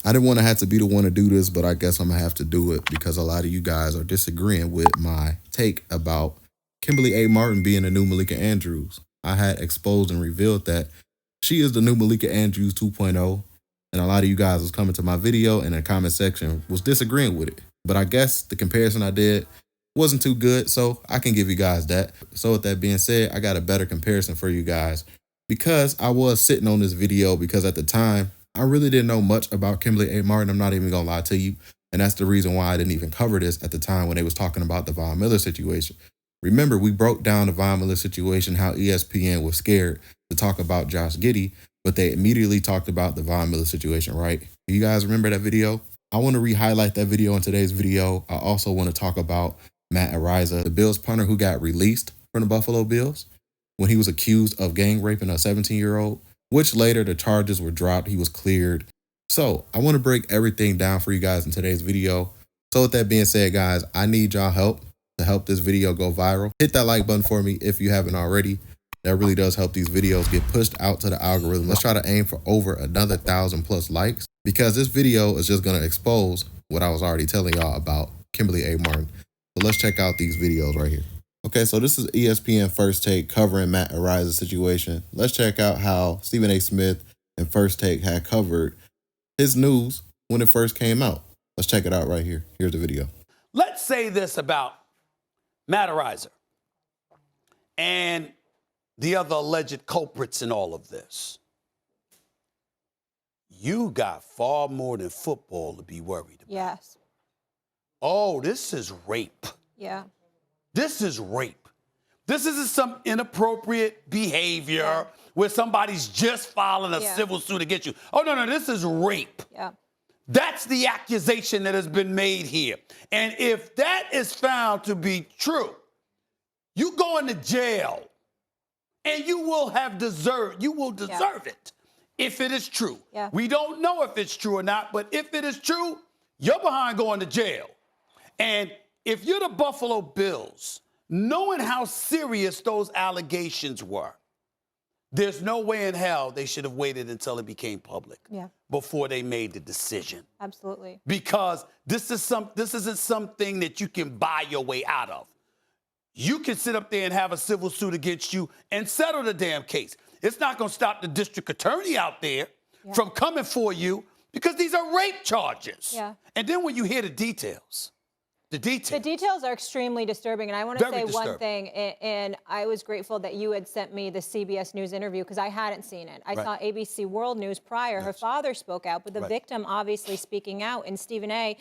I didn't want to have to be the one to do this, but I guess I'm going to have to do it because a lot of you guys are disagreeing with my take about Kimberly A. Martin being the new Malika Andrews. I had exposed and revealed that she is the new Malika Andrews 2.0, and a lot of you guys was coming to my video and in the comment section was disagreeing with it. But I guess the comparison I did wasn't too good, so I can give you guys that. So with that being said, I got a better comparison for you guys because I was sitting on this video because at the time, I really didn't know much about Kimberly A. Martin. I'm not even gonna lie to you. And that's the reason why I didn't even cover this at the time when they was talking about the Von Miller situation. Remember, we broke down the Von Miller situation, how ESPN was scared to talk about Josh Giddey, but they immediately talked about the Von Miller situation, right? Do you guys remember that video? I want to re-highlight that video in today's video. I also want to talk about Matt Araiza, the Bills punter who got released from the Buffalo Bills when he was accused of gang raping a 17-year-old, which later the charges were dropped. He was cleared. So I want to break everything down for you guys in today's video. So with that being said, guys, I need y'all help to help this video go viral. Hit that like button for me if you haven't already. That really does help these videos get pushed out to the algorithm. Let's try to aim for over another 1,000+ likes because this video is just going to expose what I was already telling y'all about Kimberly A. Martin. So let's check out these videos right here. Okay, so this is ESPN First Take covering Matt Araiza's situation. Let's check out how Stephen A. Smith and First Take had covered his news when it first came out. Let's check it out right here. Here's the video. Let's say this about Matt Araiza and the other alleged culprits in all of this. You got far more than football to be worried about. Yes. Oh, this is rape. Yeah. This is rape. This isn't some inappropriate behavior where somebody's just filing a civil suit against you. Oh, no, this is rape. Yeah. That's the accusation that has been made here. And if that is found to be true, you go into jail and you will deserve it if it is true. Yeah. We don't know if it's true or not, but if it is true, you're behind going to jail. And if you're the Buffalo Bills, knowing how serious those allegations were, there's no way in hell they should have waited until it became public before they made the decision. Absolutely. Because this isn't something that you can buy your way out of. You can sit up there and have a civil suit against you and settle the damn case. It's not going to stop the district attorney out there from coming for you because these are rape charges. Yeah. And then when you hear the details, the details are extremely disturbing, and I want to say one thing, and I was grateful that you had sent me the CBS News interview because I hadn't seen it. I saw ABC World News prior. Her father spoke out, but the victim obviously speaking out, and Stephen A.,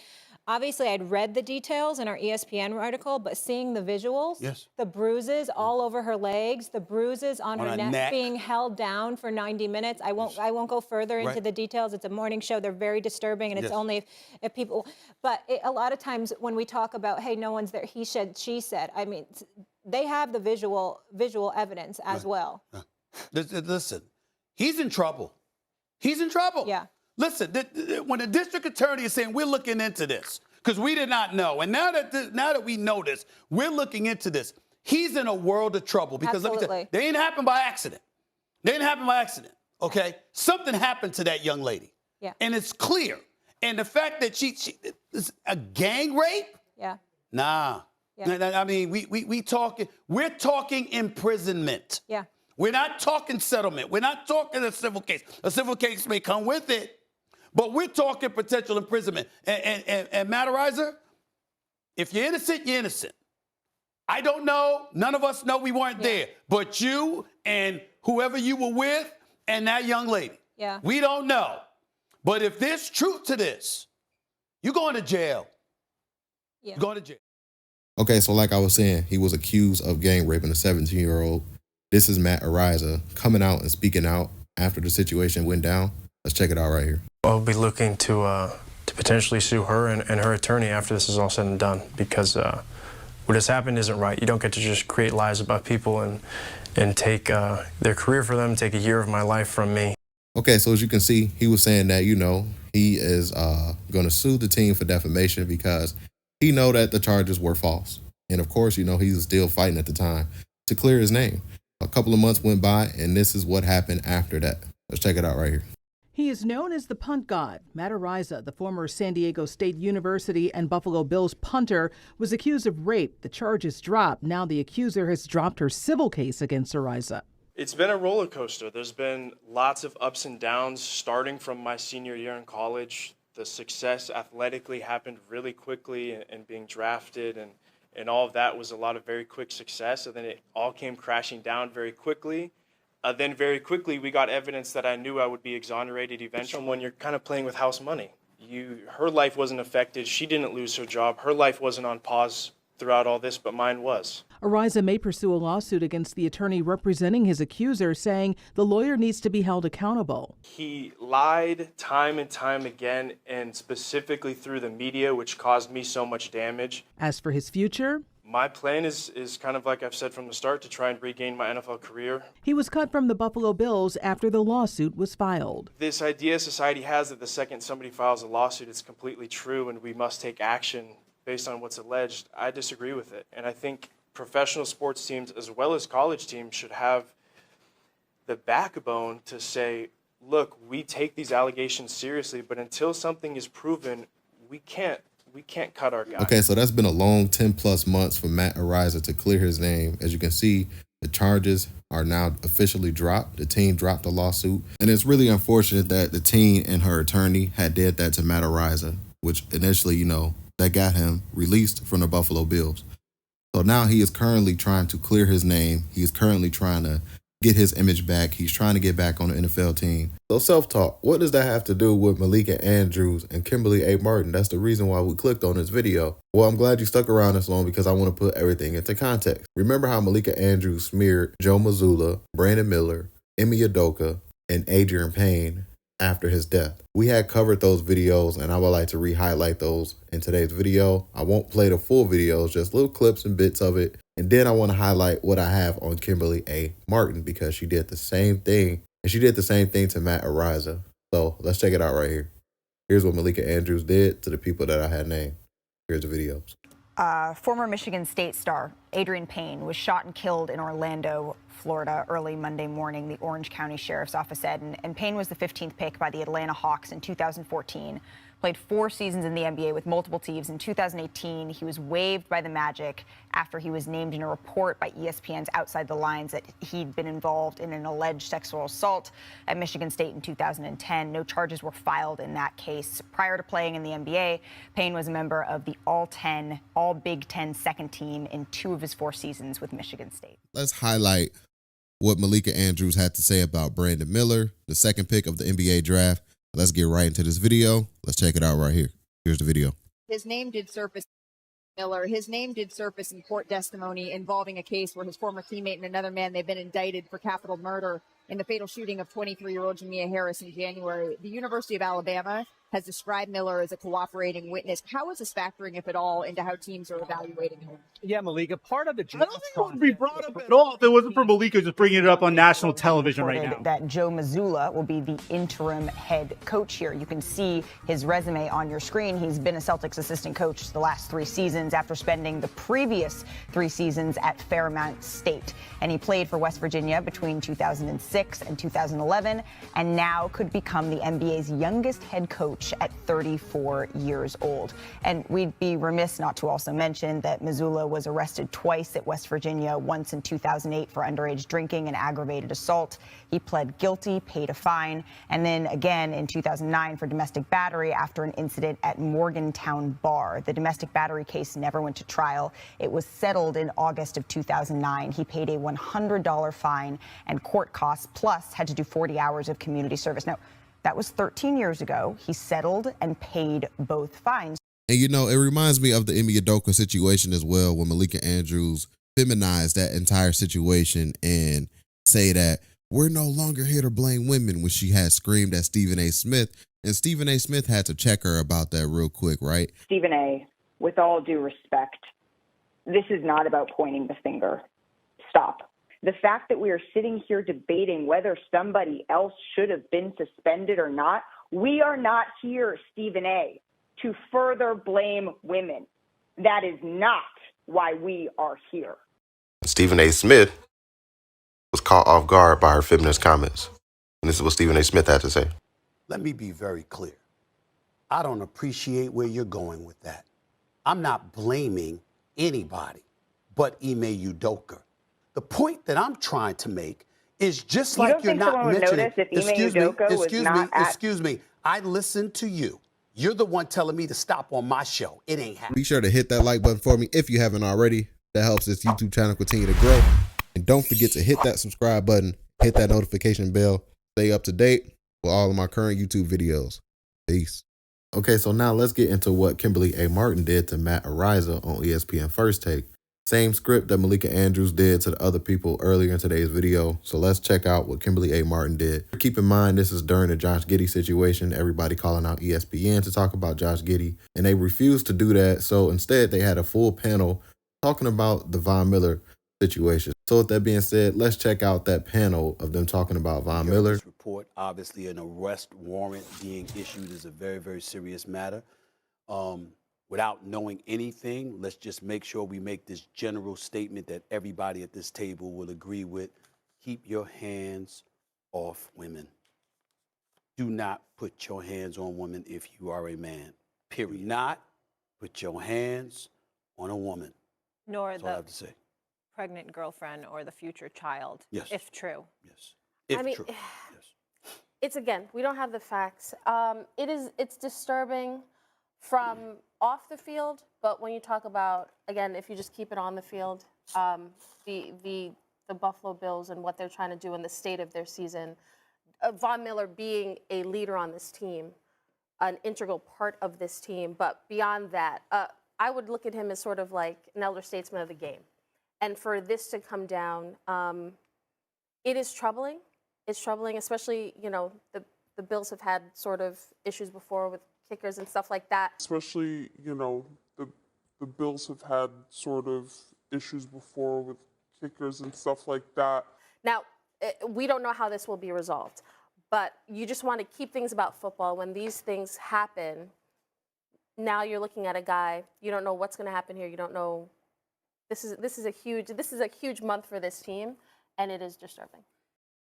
obviously I'd read the details in our ESPN article, but seeing the visuals, the bruises all over her legs, the bruises on her neck being held down for 90 minutes. I won't go further into the details. It's a morning show. They're very disturbing, and it's only if people, but a lot of times when we talk about, hey, no one's there, he said, she said, I mean, they have the visual evidence as well. Listen, he's in trouble. He's in trouble. Yeah. Listen, when the district attorney is saying we're looking into this because we did not know, and now that we know this, we're looking into this. He's in a world of trouble because let me tell you, they didn't happen by accident. They didn't happen by accident. Okay, something happened to that young lady. Yeah. And it's clear. And the fact that she is a gang rape. Yeah. Nah. Yeah. I mean, we're talking imprisonment. Yeah. We're not talking settlement. We're not talking a civil case. A civil case may come with it, but we're talking potential imprisonment. And Matt Araiza, if you're innocent, you're innocent. I don't know. None of us know. We weren't there. But you and whoever you were with and that young lady, we don't know. But if there's truth to this, you're going to jail. Yeah. You're going to jail. Okay, so like I was saying, he was accused of gang raping a 17-year-old. This is Matt Araiza coming out and speaking out after the situation went down. Let's check it out right here. I'll be looking to potentially sue her and her attorney after this is all said and done because what has happened isn't right. You don't get to just create lies about people and take their career for them, take a year of my life from me. Okay, so as you can see, he was saying that, you know, he is going to sue the team for defamation because he know that the charges were false. And of course, you know, he was still fighting at the time to clear his name. A couple of months went by, and this is what happened after that. Let's check it out right here. He is known as the punt god. Matt Araiza, the former San Diego State University and Buffalo Bills punter, was accused of rape. The charges dropped. Now the accuser has dropped her civil case against Araiza. It's been a roller coaster. There's been lots of ups and downs starting from my senior year in college. The success athletically happened really quickly, and being drafted and all of that was a lot of very quick success. And then it all came crashing down very quickly. Then very quickly, we got evidence that I knew I would be exonerated eventually. When you're kind of playing with house money, her life wasn't affected. She didn't lose her job. Her life wasn't on pause throughout all this, but mine was. Araiza may pursue a lawsuit against the attorney representing his accuser, saying the lawyer needs to be held accountable. He lied time and time again, and specifically through the media, which caused me so much damage. As for his future, my plan is kind of like I've said from the start, to try and regain my NFL career. He was cut from the Buffalo Bills after the lawsuit was filed. This idea society has that the second somebody files a lawsuit, it's completely true and we must take action based on what's alleged. I disagree with it. And I think professional sports teams as well as college teams should have the backbone to say, look, we take these allegations seriously, but until something is proven, we can't cut our guy. Okay, so that's been a long 10 plus months for Matt Araiza to clear his name. As you can see, the charges are now officially dropped. The team dropped the lawsuit. And it's really unfortunate that the team and her attorney had did that to Matt Araiza, which initially, that got him released from the Buffalo Bills. So now he is currently trying to clear his name. He is currently trying to get his image back. He's trying to get back on the NFL team. So self-talk, what does that have to do with Malika Andrews and Kimberly A. Martin? That's the reason why we clicked on this video. Well, I'm glad you stuck around this long because I want to put everything into context. Remember how Malika Andrews smeared Joe Mazzulla, Brandon Miller, Emi Udoka, and Adrian Payne after his death? We had covered those videos and I would like to re-highlight those in today's video. I won't play the full videos, just little clips and bits of it. And then I want to highlight what I have on Kimberly A. Martin because she did the same thing. And she did the same thing to Matt Araiza. So let's check it out right here. Here's what Malika Andrews did to the people that I had named. Here's the videos. Former Michigan State star Adrian Payne was shot and killed in Orlando, Florida, early Monday morning, the Orange County Sheriff's Office said. And Payne was the 15th pick by the Atlanta Hawks in 2014. Played 4 seasons in the NBA with multiple teams. In 2018, he was waived by the Magic after he was named in a report by ESPN's Outside the Lines that he'd been involved in an alleged sexual assault at Michigan State in 2010. No charges were filed in that case. Prior to playing in the NBA, Payne was a member of the All Big Ten second team in 2 of his 4 seasons with Michigan State. Let's highlight what Malika Andrews had to say about Brandon Miller, the second pick of the NBA draft. Let's get right into this video. Let's check it out right here. Here's the video. His name did surface, Miller. His name did surface in court testimony involving a case where his former teammate and another man, they've been indicted for capital murder in the fatal shooting of 23-year-old Jamia Harris in January. The University of Alabama has described Miller as a cooperating witness. How is this factoring, if at all, into how teams are evaluating him? Yeah, Malika, part of the I don't think it would be brought up at all if it wasn't for Malika just bringing it up on national television right now. That Joe Mazzulla will be the interim head coach here. You can see his resume on your screen. He's been a Celtics assistant coach the last 3 seasons after spending the previous 3 seasons at Fairmount State. And he played for West Virginia between 2006 and 2011, and now could become the NBA's youngest head coach at 34 years old. And we'd be remiss not to also mention that Mazzulla was arrested twice at West Virginia, once in 2008 for underage drinking and aggravated assault. He pled guilty, paid a fine, and then again in 2009 for domestic battery after an incident at Morgantown Bar. The domestic battery case never went to trial. It was settled in August of 2009. He paid a $100 fine and court costs, plus had to do 40 hours of community service. Now, that was 13 years ago. He settled and paid both fines. And it reminds me of the Emi Udoka situation as well, when Malika Andrews feminized that entire situation and say that we're no longer here to blame women, when she had screamed at Stephen A. Smith. And Stephen A. Smith had to check her about that real quick, right? Stephen A., with all due respect, this is not about pointing the finger. Stop. The fact that we are sitting here debating whether somebody else should have been suspended or not, we are not here, Stephen A., to further blame women. That is not why we are here. Stephen A. Smith was caught off guard by her feminist comments. And this is what Stephen A. Smith had to say. let me be very clear. I don't appreciate where you're going with that. I'm not blaming anybody but Ime Udoka. The point that I'm trying to make is just like you're not mentioning. Excuse me. I listened to you. You're the one telling me to stop on my show. It ain't happening. Be sure to hit that like button for me if you haven't already. That helps this YouTube channel continue to grow. And don't forget to hit that subscribe button, hit that notification bell, stay up to date with all of my current YouTube videos. Peace. Okay, so now let's get into what Kimberly A. Martin did to Matt Araiza on ESPN First Take. Same script that Malika Andrews did to the other people earlier in today's video. So let's check out what Kimberly A. Martin did. Keep in mind, this is during the Josh Giddey situation. Everybody calling out ESPN to talk about Josh Giddey, and they refused to do that. So instead, they had a full panel talking about the Von Miller situation. So with that being said, let's check out that panel of them talking about Von Miller. This report, obviously an arrest warrant being issued is a very, very serious matter. Without knowing anything, let's just make sure we make this general statement that everybody at this table will agree with. Keep your hands off women. Do not put your hands on women if you are a man, period. Not put your hands on a woman. Nor That's all I the have to say. pregnant girlfriend or the future child, Yes. if true. Yes. If I mean, true. Yes. It's, again, we don't have the facts. It's disturbing from off the field, but when you talk about, again, if you just keep it on the field, the Buffalo Bills and what they're trying to do in the state of their season, Von Miller being a leader on this team, an integral part of this team, but beyond that, I would look at him as sort of like an elder statesman of the game. And for this to come down, it is troubling. It's troubling, especially, you know, the Bills have had sort of issues before with kickers and stuff like that. Especially, you know, the Bills have had sort of issues before with kickers and stuff like that. Now, we don't know how this will be resolved, but you just want to keep things about football. When these things happen, now you're looking at a guy, you don't know what's going to happen here. You don't know. This is a huge month for this team, and it is disturbing.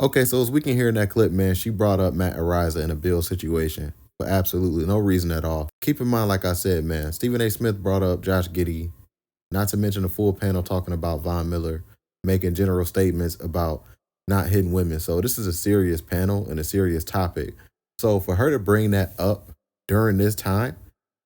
Okay, so as we can hear in that clip, man, she brought up Matt Araiza in a Bill situation for absolutely no reason at all. Keep in mind, like I said, man, Stephen A. Smith brought up Josh Giddey, not to mention a full panel talking about Von Miller, making general statements about not hitting women. So this is a serious panel and a serious topic. So for her to bring that up during this time,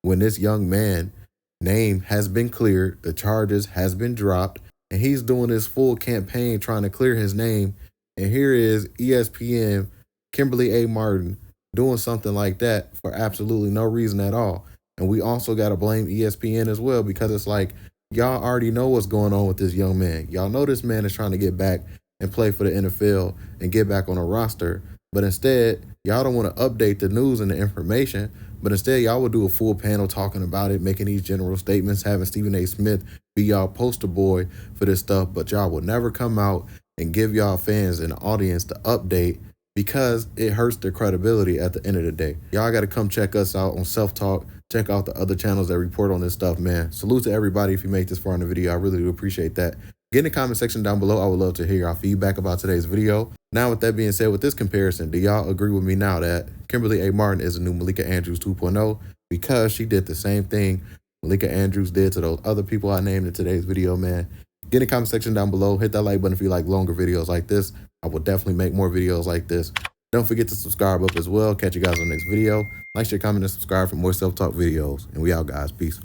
when this young man name has been cleared, the charges has been dropped, and he's doing this full campaign trying to clear his name. And here is ESPN, Kimberly A. Martin, doing something like that for absolutely no reason at all. And we also got to blame ESPN as well, because it's like, y'all already know what's going on with this young man. Y'all know this man is trying to get back and play for the NFL and get back on a roster. But instead, y'all don't want to update the news and the information. But instead, y'all would do a full panel talking about it, making these general statements, having Stephen A. Smith be y'all poster boy for this stuff. But y'all will never come out and give y'all fans and the audience the update, because it hurts their credibility at the end of the day. Y'all got to come check us out on Self-Talk. Check out the other channels that report on this stuff, man. Salute to everybody if you make this far in the video. I really do appreciate that. Get in the comment section down below. I would love to hear y'all feedback about today's video. Now, with that being said, with this comparison, do y'all agree with me now that Kimberly A. Martin is a new Malika Andrews 2.0 because she did the same thing Malika Andrews did to those other people I named in today's video, man? Get in the comment section down below. Hit that like button if you like longer videos like this. I will definitely make more videos like this. Don't forget to subscribe up as well. Catch you guys on the next video. Like, share, comment, and subscribe for more self-talk videos. And we out, guys. Peace.